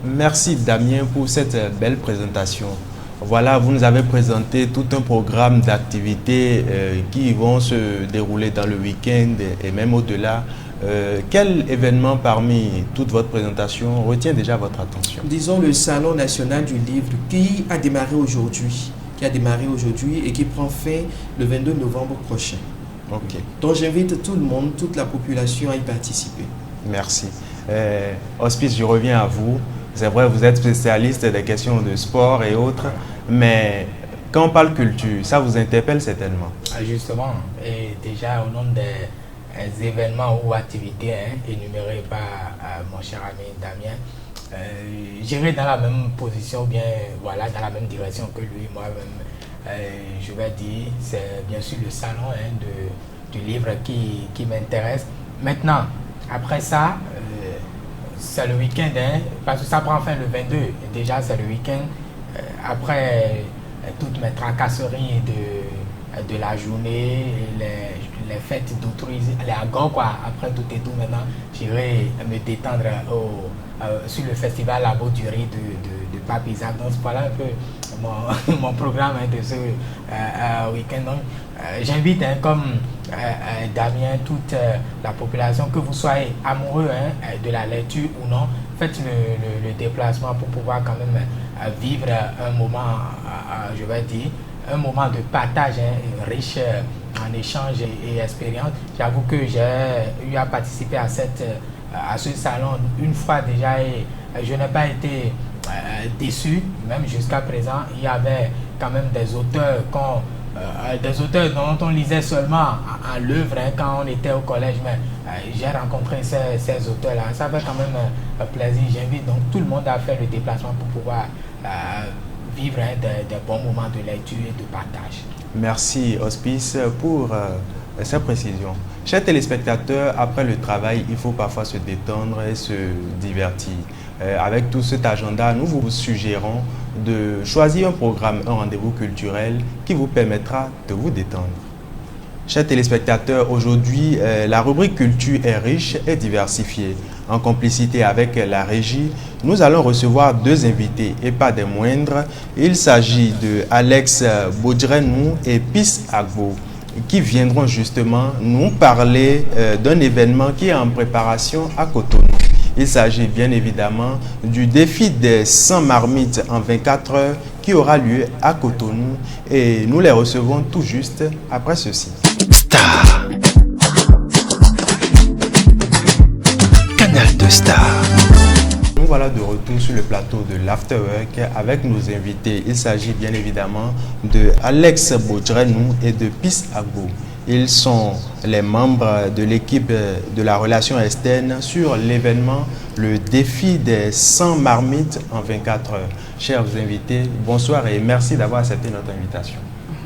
Merci Damien pour cette belle présentation. Voilà, vous nous avez présenté tout un programme d'activités qui vont se dérouler dans le week-end et même au-delà. Quel événement parmi toute votre présentation retient déjà votre attention? Disons le Salon national du livre qui a démarré aujourd'hui. Et qui prend fin le 22 novembre prochain. Ok. Donc j'invite tout le monde, toute la population à y participer. Merci. Hospice, je reviens à vous. C'est vrai, vous êtes spécialiste des questions de sport et autres, mais quand on parle culture, ça vous interpelle certainement. Justement, et déjà au nom des événements ou activités énumérés par mon cher ami Damien, j'irai dans la même position, bien voilà, dans la même direction que lui, moi-même. Je vais dire, c'est bien sûr le salon du livre qui m'intéresse. Maintenant, après ça, c'est le week-end, parce que ça prend fin le 22. Déjà, c'est le week-end. Après toutes mes tracasseries de la journée, les fêtes d'autrui, les agons, quoi. Après tout et tout, maintenant, j'irai me détendre sur le festival La Beau du Riz de Pape Isaac. Donc, voilà un peu mon programme de ce week-end. Donc, j'invite, comme Damien, toute la population, que vous soyez amoureux de la lecture ou non, faites le déplacement pour pouvoir quand même vivre un moment, je vais dire, un moment de partage riche en échange et expérience. J'avoue que j'ai eu à participer à ce salon une fois déjà et je n'ai pas été déçu, même jusqu'à présent. Il y avait quand même des auteurs dont on lisait seulement en l'œuvre quand on était au collège, mais j'ai rencontré ces auteurs-là. Ça fait quand même plaisir. J'invite donc tout le monde à faire le déplacement pour pouvoir vivre des bons moments de lecture et de partage. Merci Hospice pour ces précisions. Chers téléspectateurs, après le travail, il faut parfois se détendre et se divertir. Avec tout cet agenda, nous vous suggérons de choisir un programme, un rendez-vous culturel qui vous permettra de vous détendre. Chers téléspectateurs, aujourd'hui, la rubrique culture est riche et diversifiée. En complicité avec la régie, nous allons recevoir deux invités et pas des moindres. Il s'agit de Alex Bodrenou et Peace Agbo, qui viendront justement nous parler d'un événement qui est en préparation à Cotonou. Il s'agit bien évidemment du défi des 100 marmites en 24 heures qui aura lieu à Cotonou et nous les recevons tout juste après ceci. Star. Canal de Star. Nous voilà de retour sur le plateau de l'Afterwork avec nos invités. Il s'agit bien évidemment de Alex Bodrenou et de Peace Agbo. Ils sont les membres de l'équipe de la relation externe sur l'événement Le défi des 100 marmites en 24 heures. Chers invités, bonsoir et merci d'avoir accepté notre invitation.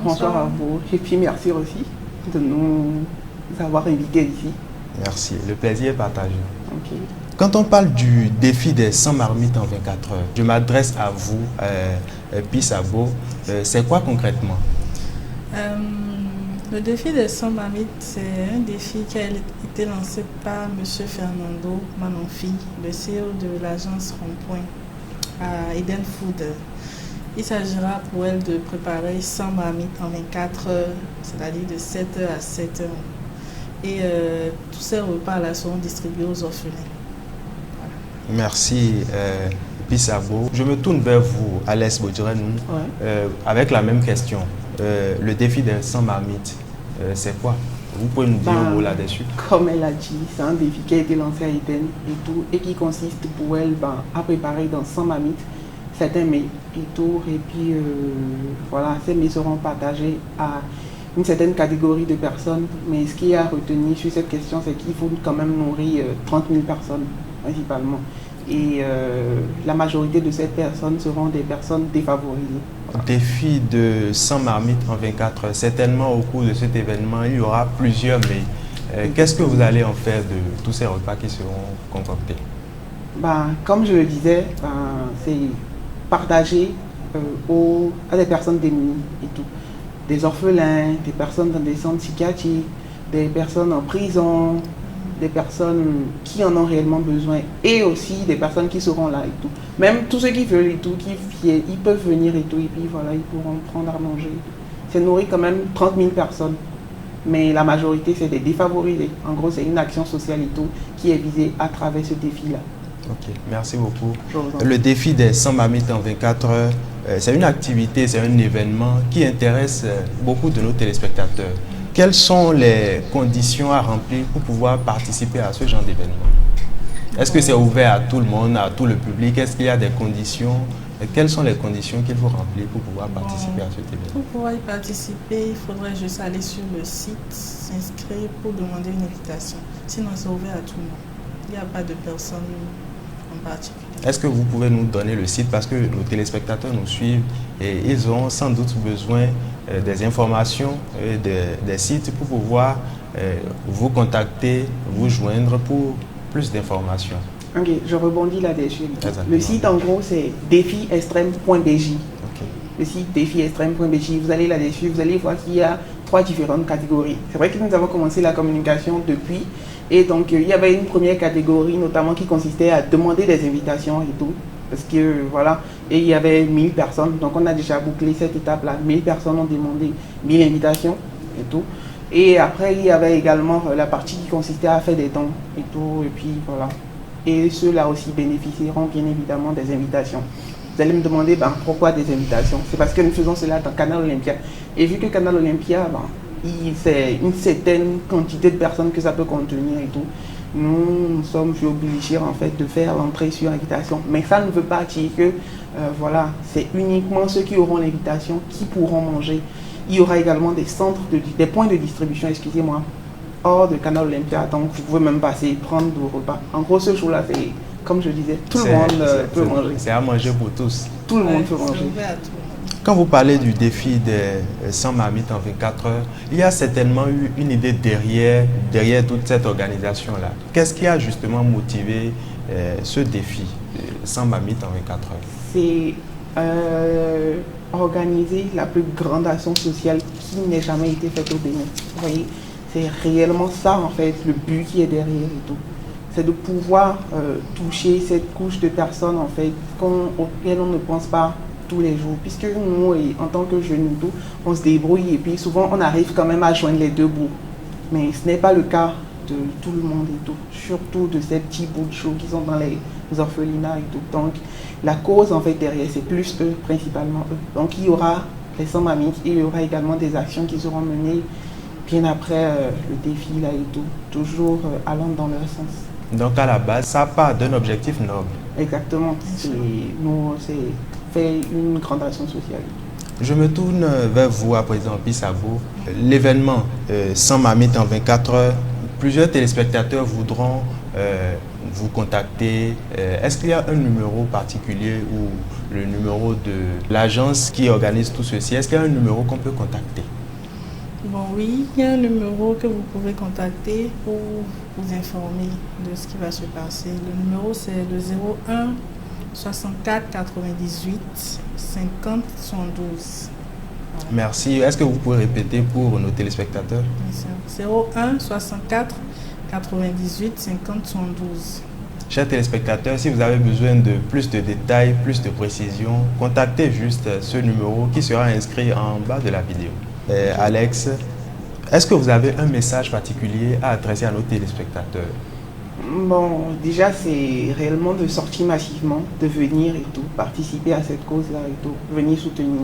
Bonsoir à vous et puis merci aussi de nous avoir invités ici. Merci, le plaisir est partagé. Okay. Quand on parle du défi des 100 marmites en 24 heures, je m'adresse à vous, Peace Agbo. C'est quoi concrètement? Le défi des 100 marmites, c'est un défi qui a été lancé par M. Fernando Manonfi, le CEO de l'agence Rond-Point à Eden Food. Il s'agira pour elle de préparer 100 marmites en 24 heures, c'est-à-dire de 7h à 7h. Et tous ces repas-là seront distribués aux orphelins. Voilà. Merci, Peace Agbo. Je me tourne vers vous, Alex Bodrenou, avec la même question. Le défi des 100 marmites, c'est quoi? Vous pouvez nous dire un mot là-dessus? Comme elle a dit, c'est un défi qui a été lancé à Eden et tout, et qui consiste pour elle à préparer dans 100 marmites certains mets et tout. Et puis voilà, ces mets seront partagés à une certaine catégorie de personnes. Mais ce qui est à retenir sur cette question, c'est qu'il faut quand même nourrir 30 000 personnes principalement. Et la majorité de ces personnes seront des personnes défavorisées. Défi de 100 marmites en 24 heures. Certainement au cours de cet événement, il y aura plusieurs mais qu'est-ce que vous allez en faire de tous ces repas qui seront concoctés? Comme je le disais, c'est partager à des personnes démunies et tout. Des orphelins, des personnes dans des centres psychiatriques, des personnes en prison, des personnes qui en ont réellement besoin et aussi des personnes qui seront là et tout. Même tous ceux qui veulent et tout, ils peuvent venir et tout, et puis voilà, ils pourront prendre à manger. C'est nourri quand même 30 000 personnes. Mais la majorité, c'est des défavorisés. En gros, c'est une action sociale et tout qui est visée à travers ce défi-là. Ok, merci beaucoup. Le défi des 100 mamites en 24 heures, c'est une activité, c'est un événement qui intéresse beaucoup de nos téléspectateurs. Quelles sont les conditions à remplir pour pouvoir participer à ce genre d'événement? Est-ce que c'est ouvert à tout le monde, à tout le public? Est-ce qu'il y a des conditions? Et quelles sont les conditions qu'il faut remplir pour pouvoir participer à cet événement? Pour pouvoir y participer, il faudrait juste aller sur le site, s'inscrire pour demander une invitation. Sinon, c'est ouvert à tout le monde. Il n'y a pas de personne en particulier. Est-ce que vous pouvez nous donner le site? Parce que nos téléspectateurs nous suivent et ils ont sans doute besoin des informations, des sites pour pouvoir vous contacter, vous joindre pour plus d'informations. Ok, je rebondis là-dessus. Le site en gros c'est défiextrême.bj. Okay. Le site défiextrême.bj, vous allez là-dessus, vous allez voir qu'il y a 3 différentes catégories. C'est vrai que nous avons commencé la communication depuis. Et donc, il y avait une première catégorie, notamment, qui consistait à demander des invitations et tout. Parce que, voilà, et il y avait 1000 personnes. Donc, on a déjà bouclé cette étape-là. 1000 personnes ont demandé 1000 invitations et tout. Et après, il y avait également la partie qui consistait à faire des dons et tout. Et puis, voilà. Et ceux-là aussi bénéficieront, bien évidemment, des invitations. Vous allez me demander, pourquoi des invitations? C'est parce que nous faisons cela dans Canal Olympia. Et vu que Canal Olympia, c'est une certaine quantité de personnes que ça peut contenir et tout. Nous sommes obligés en fait de faire l'entrée sur invitation. Mais ça ne veut pas dire que voilà, c'est uniquement ceux qui auront l'invitation qui pourront manger. Il y aura également des centres, des points de distribution, excusez-moi, hors de Canal Olympia. Donc vous pouvez même passer, prendre vos repas. En gros, ce jour-là, c'est comme je disais, tout le monde peut manger. C'est à manger pour tous. Tout le monde peut manger. Quand vous parlez du défi des 100 mamites en 24 heures, il y a certainement eu une idée derrière toute cette organisation-là. Qu'est-ce qui a justement motivé ce défi, 100 mamites en 24 heures? C'est organiser la plus grande action sociale qui n'ait jamais été faite au Bénin. Vous voyez, c'est réellement ça en fait, le but qui est derrière et tout. C'est de pouvoir toucher cette couche de personnes en fait, auxquelles on ne pense pas tous les jours, puisque nous, en tant que jeunes, on se débrouille et puis souvent on arrive quand même à joindre les deux bouts. Mais ce n'est pas le cas de tout le monde et tout, surtout de ces petits bouts de chou qui sont dans les orphelinats et tout. Donc la cause en fait derrière, c'est plus eux, principalement eux. Donc il y aura les 100 mamites et il y aura également des actions qui seront menées bien après le défi là et tout, toujours allant dans leur sens. Donc à la base, ça part d'un objectif noble. Exactement, c'est fait une grande action sociale. Je me tourne vers vous à présent, Pissago. L'événement 100 mamites en 24 heures, plusieurs téléspectateurs voudront vous contacter. Est-ce qu'il y a un numéro particulier ou le numéro de l'agence qui organise tout ceci? Est-ce qu'il y a un numéro qu'on peut contacter? Bon, oui, il y a un numéro que vous pouvez contacter pour vous informer de ce qui va se passer. Le numéro, c'est le 01 64 98 50 112. Voilà. Merci. Est-ce que vous pouvez répéter pour nos téléspectateurs? Bien sûr. 01 64 98 50 112. Chers téléspectateurs, si vous avez besoin de plus de détails, plus de précisions, contactez juste ce numéro qui sera inscrit en bas de la vidéo. Alex, est-ce que vous avez un message particulier à adresser à nos téléspectateurs? Bon, déjà, c'est réellement de sortir massivement, de venir et tout, participer à cette cause-là et tout, venir soutenir,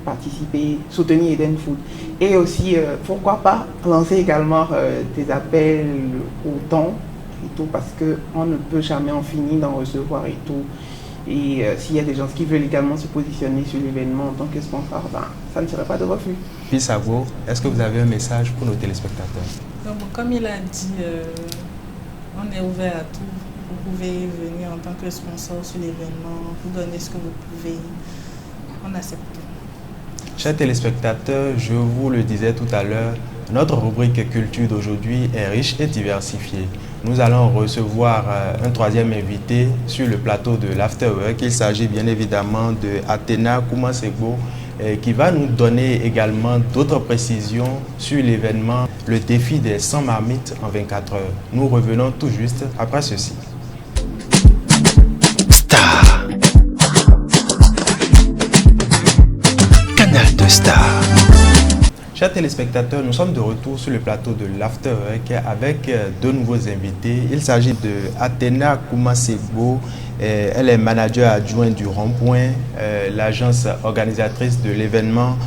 participer, soutenir Eden Food. Et aussi, pourquoi pas lancer également des appels au don et tout, parce qu'on ne peut jamais en finir d'en recevoir et tout. Et s'il y a des gens qui veulent également se positionner sur l'événement en tant que sponsor, ça ne serait pas de refus. Pissago, est-ce que vous avez un message pour nos téléspectateurs? Donc, comme il a dit, on est ouvert à tout. Vous pouvez venir en tant que sponsor sur l'événement, vous donner ce que vous pouvez. On accepte tout. Chers téléspectateurs, je vous le disais tout à l'heure, notre rubrique culture d'aujourd'hui est riche et diversifiée. nous allons recevoir un troisième invité sur le plateau de l'Afterwork. Il s'agit bien évidemment de Athéna Koumasegbo, qui va nous donner également d'autres précisions sur l'événement, le défi des 100 marmites en 24 heures. Nous revenons tout juste après ceci. Star. Canal de Star. Chers téléspectateurs, nous sommes de retour sur le plateau de l'Afterwork avec deux nouveaux invités. Il s'agit de Athéna Koumasegbo. Elle est manager adjoint du Rond-Point, l'agence organisatrice de l'événement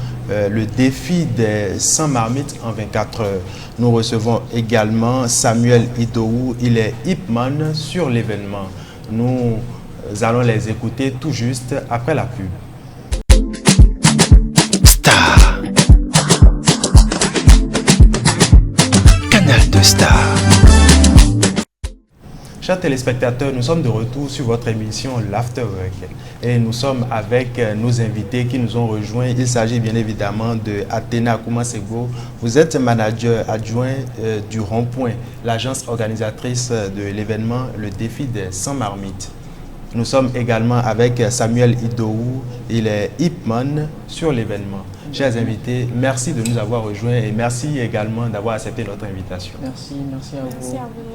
le défi des 100 marmites en 24 heures. Nous recevons également Samuel Idowu. Il est hipman sur l'événement. Nous allons les écouter tout juste après la pub. Star. Canal de Star. Chers téléspectateurs, nous sommes de retour sur votre émission l'Afterwork et nous sommes avec nos invités qui nous ont rejoints. Il s'agit bien évidemment de Athéna Koumasegbo. Vous êtes manager adjoint du Rond-Point, l'agence organisatrice de l'événement Le Défi des 100 marmites. Nous sommes également avec Samuel Idowu. Il est hipman sur l'événement. Chers invités, merci de nous avoir rejoints et merci également d'avoir accepté notre invitation. Merci à vous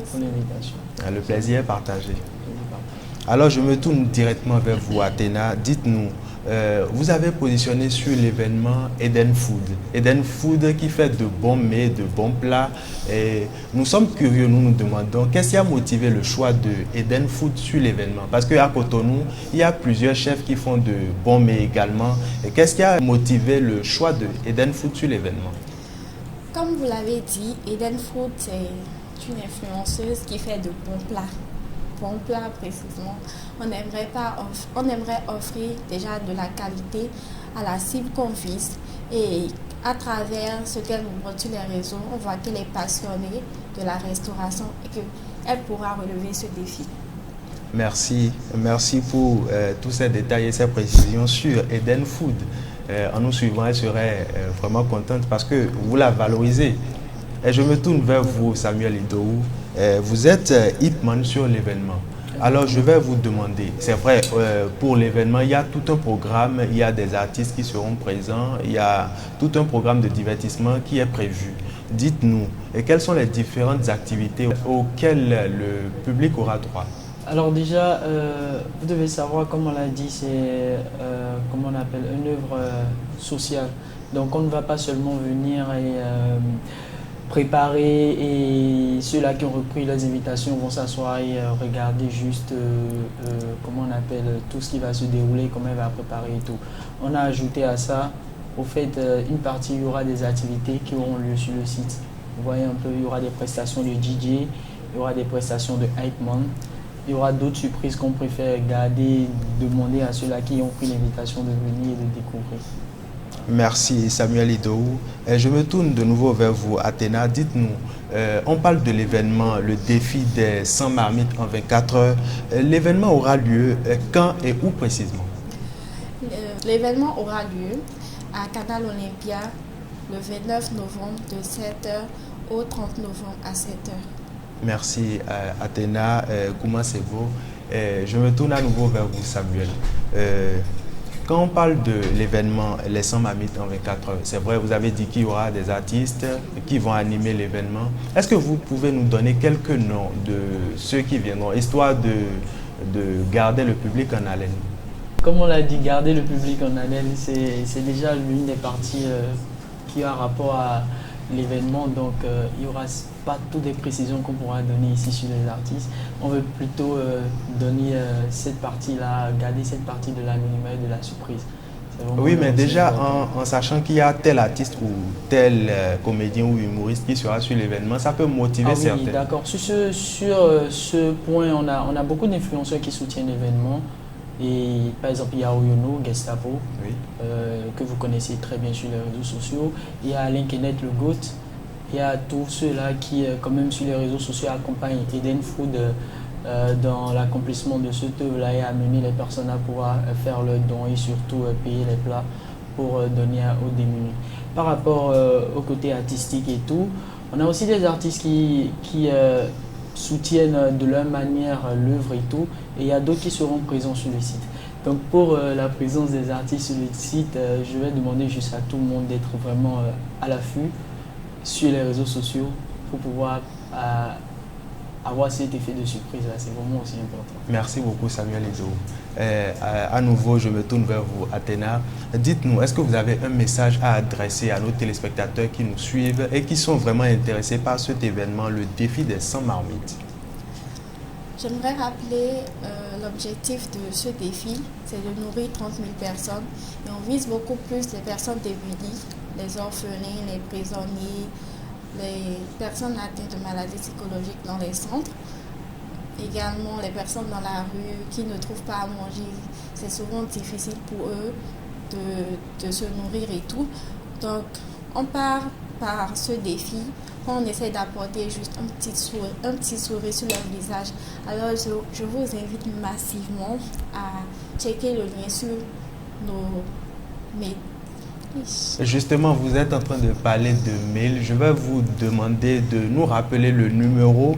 pour l'invitation. Le plaisir est partagé. Alors je me tourne directement vers vous, Athéna. Dites-nous, vous avez positionné sur l'événement Eden Food. Eden Food qui fait de bons mets, de bons plats. Et nous sommes curieux, nous nous demandons qu'est-ce qui a motivé le choix de Eden Food sur l'événement. Parce qu'à Cotonou, il y a plusieurs chefs qui font de bons mets également. Et qu'est-ce qui a motivé le choix de Eden Food sur l'événement? Comme vous l'avez dit, Eden Food est une influenceuse qui fait de bons plats. Bons plats précisément. On aimerait offrir déjà de la qualité à la cible qu'on vise et à travers ce qu'elle nous montre sur les réseaux, on voit qu'elle est passionnée de la restauration et qu'elle pourra relever ce défi. Merci pour tous ces détails et ces précisions sur Eden Food. En nous suivant, elle serait vraiment contente parce que vous la valorisez. Et je me tourne vers vous, Samuel Idowu. Vous êtes hipman sur l'événement. Alors je vais vous demander, c'est vrai, pour l'événement, il y a tout un programme, il y a des artistes qui seront présents, il y a tout un programme de divertissement qui est prévu. Dites-nous, quelles sont les différentes activités auxquelles le public aura droit? Alors déjà, vous devez savoir, comme on l'a dit, c'est comment on appelle une œuvre sociale. Donc on ne va pas seulement venir et préparer et ceux-là qui ont repris les invitations vont s'asseoir et regarder juste comment on appelle tout ce qui va se dérouler, comment elle va préparer et tout. On a ajouté à ça, au fait, une partie, il y aura des activités qui auront lieu sur le site. Vous voyez un peu, il y aura des prestations de DJ, il y aura des prestations de hype man. Il y aura d'autres surprises qu'on préfère garder, demander à ceux-là qui ont pris l'invitation de venir et de découvrir. Merci Samuel Idowu. Je me tourne de nouveau vers vous, Athéna. Dites-nous, on parle de l'événement, le défi des 100 marmites en 24 heures. L'événement aura lieu quand et où précisément? L'événement aura lieu à Canal Olympia le 29 novembre de 7h au 30 novembre à 7h. Merci Athéna Koumasegbo. Je me tourne à nouveau vers vous, Samuel. Quand on parle de l'événement Les 100 marmites en 24 heures, c'est vrai, vous avez dit qu'il y aura des artistes qui vont animer l'événement. Est-ce que vous pouvez nous donner quelques noms de ceux qui viendront, histoire de garder le public en haleine? Comme on l'a dit, garder le public en haleine, c'est déjà l'une des parties qui a rapport à l'événement. Donc, il n'y aura pas toutes les précisions qu'on pourra donner ici sur les artistes. On veut plutôt donner cette partie-là, garder cette partie de l'anonymat et de la surprise. Oui, mais déjà en sachant qu'il y a tel artiste ou tel comédien ou humoriste qui sera sur l'événement, ça peut motiver certains. Oui, d'accord. Sur ce point, on a beaucoup d'influenceurs qui soutiennent l'événement. Et par exemple, il y a Oyono, Gestapo, oui, que vous connaissez très bien sur les réseaux sociaux. Il y a Alain Kenneth, le GOAT. Il y a tous ceux-là qui, quand même sur les réseaux sociaux, accompagnent Eden Food dans l'accomplissement de cette œuvre-là et amener les personnes à pouvoir faire leurs dons et surtout payer les plats pour donner aux démunis. Par rapport au côté artistique et tout, on a aussi des artistes qui soutiennent de leur manière l'œuvre et tout, et il y a d'autres qui seront présents sur le site. Donc pour la présence des artistes sur le site, je vais demander juste à tout le monde d'être vraiment à l'affût sur les réseaux sociaux pour pouvoir avoir cet effet de surprise là, c'est vraiment aussi important. Merci beaucoup Samuel Ido. À nouveau, je me tourne vers vous, Athéna. Dites-nous, est-ce que vous avez un message à adresser à nos téléspectateurs qui nous suivent et qui sont vraiment intéressés par cet événement, le défi des 100 marmites? J'aimerais rappeler l'objectif de ce défi, c'est de nourrir 30 000 personnes. Et on vise beaucoup plus les personnes démunies, les orphelins, les prisonniers, les personnes atteintes de maladies psychologiques dans les centres. Également les personnes dans la rue qui ne trouvent pas à manger. C'est souvent difficile pour eux de se nourrir et tout. Donc on part par ce défi. On essaie d'apporter juste un petit sourire sur leur visage. Alors je vous invite massivement à checker le lien sur nos mails. Justement, vous êtes en train de parler de mail. Je vais vous demander de nous rappeler le numéro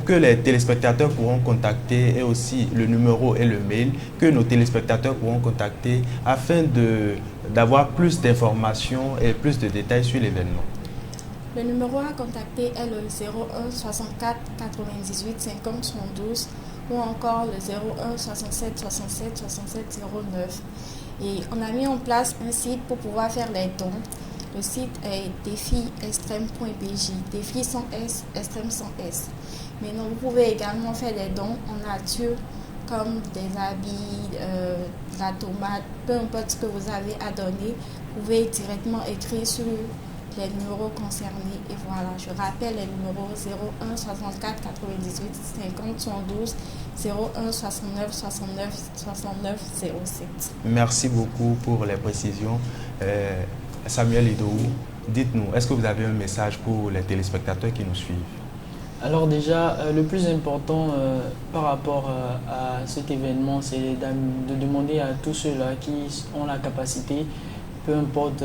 que les téléspectateurs pourront contacter et aussi le numéro et le mail que nos téléspectateurs pourront contacter afin d'avoir plus d'informations et plus de détails sur l'événement. Le numéro à contacter est le 01 64 98 50 112 ou encore le 01 67 67 67 09. Et on a mis en place un site pour pouvoir faire les dons. Le site est défi-extrême.bj, défi sans S, extrême sans S. Mais non, vous pouvez également faire des dons en nature comme des habits, de la tomate, peu importe ce que vous avez à donner. Vous pouvez directement écrire sur les numéros concernés et voilà, je rappelle les numéros 01 64 98 50 112 01 69 69 69 07. Merci beaucoup pour les précisions. Samuel Ido, dites-nous, est-ce que vous avez un message pour les téléspectateurs qui nous suivent? Alors déjà, le plus important par rapport à cet événement, c'est de demander à tous ceux-là qui ont la capacité, peu importe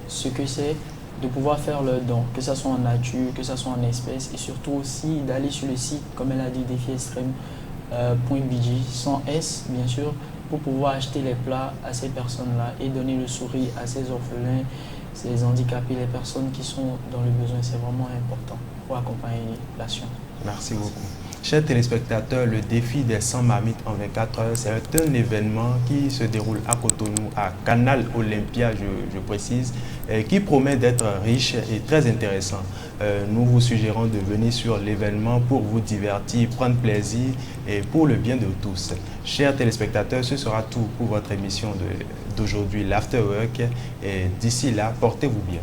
ce que c'est, de pouvoir faire le don, que ce soit en nature, que ce soit en espèces, et surtout aussi d'aller sur le site, comme elle a dit, défi-extrême.bj, sans S bien sûr, pour pouvoir acheter les plats à ces personnes-là et donner le sourire à ces orphelins, ces handicapés, les personnes qui sont dans le besoin. C'est vraiment important pour accompagner la science. Merci beaucoup. Chers téléspectateurs, le défi des 100 marmites en 24 heures, c'est un événement qui se déroule à Cotonou, à Canal Olympia, je précise, qui promet d'être riche et très intéressant. Nous vous suggérons de venir sur l'événement pour vous divertir, prendre plaisir et pour le bien de tous. Chers téléspectateurs, ce sera tout pour votre émission d'aujourd'hui, l'Afterwork. Et d'ici là, portez-vous bien.